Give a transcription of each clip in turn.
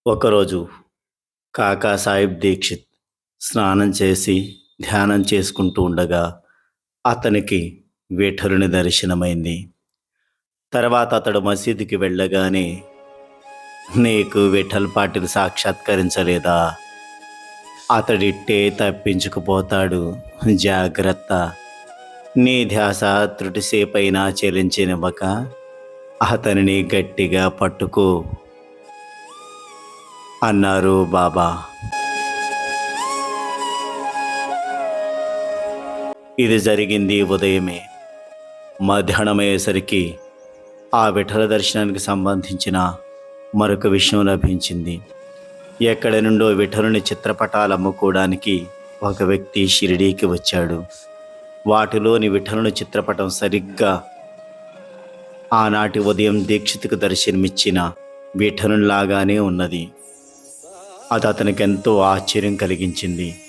ఒకరోజు కాకా సాహెబ్ దీక్షిత్ స్నానం చేసి ధ్యానం చేసుకుంటూ ఉండగా అతనికి విఠలుని దర్శనమైంది. తర్వాత అతడు మసీదుకి వెళ్ళగానే, నీకు విఠల్ పాటిల్ సాక్షాత్కరించలేదా? అతడిట్టే తప్పించుకుపోతాడు, జాగ్రత్త. నీ ధ్యాస త్రుటిసేపైనా చెలించనివ్వక అతనిని గట్టిగా పట్టుకో అన్నారు బాబా. ఇది జరిగింది ఉదయమే. మధ్యాహ్నమయ్యేసరికి ఆ విఠల దర్శనానికి సంబంధించిన మరొక విషయం లభించింది. ఎక్కడి నుండో విఠలుని చిత్రపటాలు అమ్ముకోవడానికి ఒక వ్యక్తి షిరిడీకి వచ్చాడు. వాటిలోని విఠలుని చిత్రపటం సరిగ్గా ఆనాటి ఉదయం దీక్షిత్కు దర్శనమిచ్చిన విఠలునిలాగానే ఉన్నది. అది అతనికి ఎంతో ఆశ్చర్యం కలిగించింది.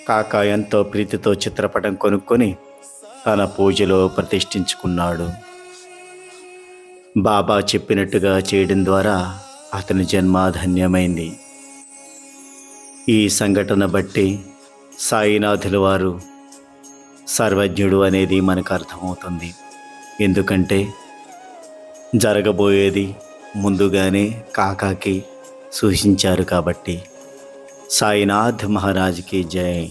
కాకా ఎంతో ప్రీతితో చిత్రపటం కొనుక్కొని తన పూజలో ప్రతిష్ఠించుకున్నాడు. బాబా చెప్పినట్టుగా చేయడం ద్వారా అతని జన్మ ధన్యమైంది. ఈ సంఘటన బట్టి సాయినాథుల వారు సర్వజ్ఞుడు అనేది మనకు అర్థమవుతుంది. ఎందుకంటే జరగబోయేది ముందుగానే కాకాకి సూచించారు కాబట్టి. సాయినాథ్ మహారాజ్కి జై.